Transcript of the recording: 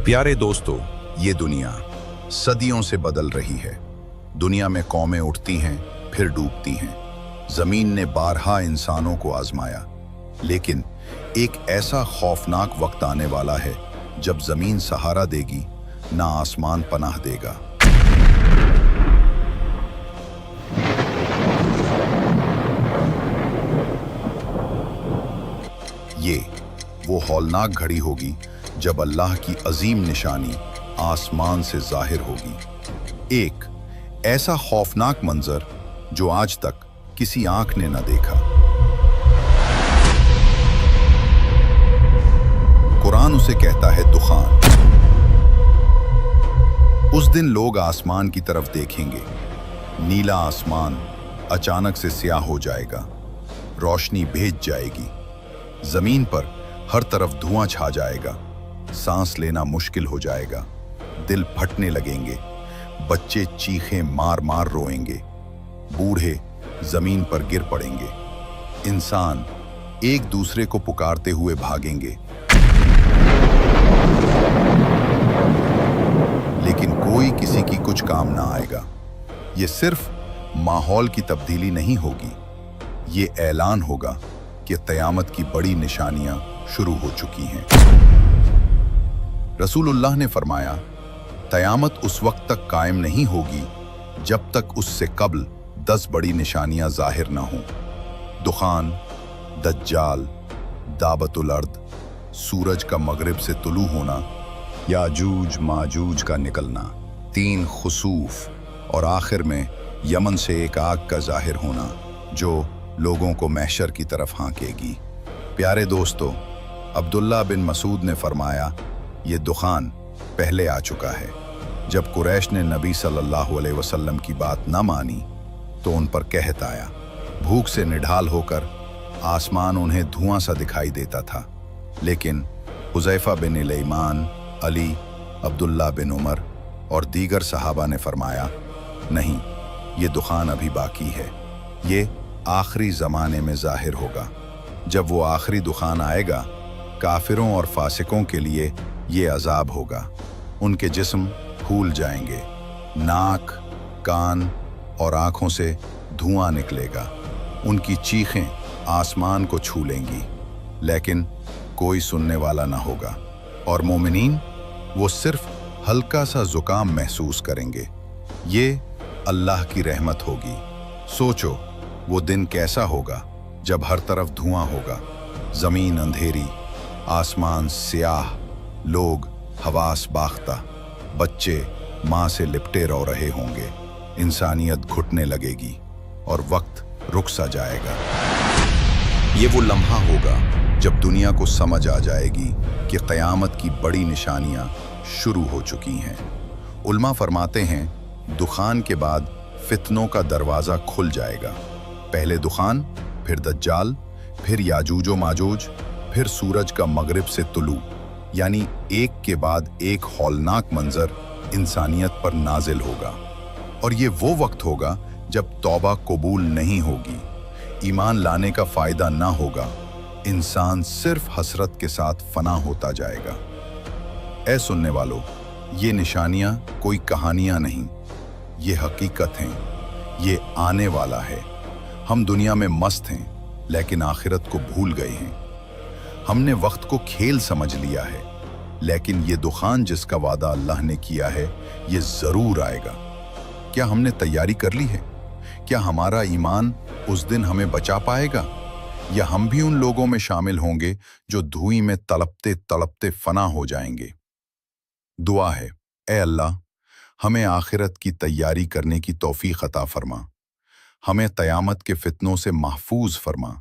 प्यारे दोस्तों, ये दुनिया सदियों से बदल रही है। दुनिया में कौमें उठती हैं, फिर डूबती हैं। जमीन ने बारहा इंसानों को आजमाया, लेकिन एक ऐसा खौफनाक वक्त आने वाला है जब जमीन सहारा देगी, ना आसमान पनाह देगा। ये वो हौलनाक घड़ी होगी जब अल्लाह की अजीम निशानी आसमान से जाहिर होगी। एक ऐसा खौफनाक मंजर जो आज तक किसी आंख ने न देखा। कुरान उसे कहता है दुखान। उस दिन लोग आसमान की तरफ देखेंगे, नीला आसमान अचानक से स्याह हो जाएगा, रोशनी भेज जाएगी, जमीन पर हर तरफ धुआं छा जाएगा, सांस लेना मुश्किल हो जाएगा, दिल फटने लगेंगे, बच्चे चीखें मार मार रोएंगे, बूढ़े जमीन पर गिर पड़ेंगे, इंसान एक दूसरे को पुकारते हुए भागेंगे, लेकिन कोई किसी की कुछ काम ना आएगा। ये सिर्फ माहौल की तब्दीली नहीं होगी, ये ऐलान होगा कि क़यामत की बड़ी निशानियां शुरू हो चुकी हैं। रसूलुल्लाह ने फरमाया, क़यामत उस वक्त तक कायम नहीं होगी जब तक उससे कबल 10 बड़ी निशानियां जाहिर न हों। दुखान, दज्जाल, दाबतुल अर्द, सूरज का मगरिब से तुलू होना, याजूज माजूज का निकलना, 3 खुसूफ और आखिर में यमन से एक आग का जाहिर होना जो लोगों को महशर की तरफ हाँकेगी। प्यारे दोस्तों, अब्दुल्ला बिन मसूद ने फरमाया, ये दुखान पहले आ चुका है। जब कुरैश ने नबी सल्लल्लाहु अलैहि वसल्लम की बात न मानी तो उन पर कहत आया। भूख से निढाल होकर आसमान उन्हें धुआं सा दिखाई देता था, लेकिन हुज़ैफा बिन इलैमान, अली, अब्दुल्ला बिन उमर और दीगर सहाबा ने फरमाया, नहीं, ये दुखान अभी बाकी है, ये आखिरी ज़माने में जाहिर होगा। जब वो आखिरी दुखान आएगा, काफिरों और फासिकों के लिए ये अजाब होगा। उनके जिस्म फूल जाएंगे, नाक, कान और आँखों से धुआं निकलेगा, उनकी चीखें आसमान को छू लेंगी, लेकिन कोई सुनने वाला ना होगा, और मोमिनीन वो सिर्फ हल्का सा जुकाम महसूस करेंगे। ये अल्लाह की रहमत होगी। सोचो वो दिन कैसा होगा जब हर तरफ धुआं होगा, जमीन अंधेरी, आसमान स्याह, लोग हवास बाख्ता, बच्चे माँ से लिपटे रो रहे होंगे, इंसानियत घुटने लगेगी और वक्त रुक सा जाएगा। ये वो लम्हा होगा जब दुनिया को समझ आ जाएगी कि क़यामत की बड़ी निशानियां शुरू हो चुकी हैं। उल्मा फरमाते हैं, दुखान के बाद फितनों का दरवाज़ा खुल जाएगा। पहले दुखान, फिर दज्जाल, फिर याजूजो माजूज, फिर सूरज का मगरिब से तुलू, यानी एक के बाद एक हौलनाक मंजर इंसानियत पर नाजिल होगा। और ये वो वक्त होगा जब तौबा कबूल नहीं होगी, ईमान लाने का फायदा ना होगा, इंसान सिर्फ हसरत के साथ फना होता जाएगा। ऐ सुनने वालों, ये निशानियां कोई कहानियां नहीं, ये हकीकत हैं, ये आने वाला है। हम दुनिया में मस्त हैं, लेकिन आखिरत को भूल गए हैं। हमने वक्त को खेल समझ लिया है, लेकिन ये दुखान जिसका वादा अल्लाह ने किया है, ये जरूर आएगा। क्या हमने तैयारी कर ली है? क्या हमारा ईमान उस दिन हमें बचा पाएगा, या हम भी उन लोगों में शामिल होंगे जो धुएं में तड़पते तड़पते फना हो जाएंगे? दुआ है, ए अल्लाह, हमें आखिरत की तैयारी करने की तौफीक अता फरमा, हमें क़यामत के फितनों से महफूज फरमा।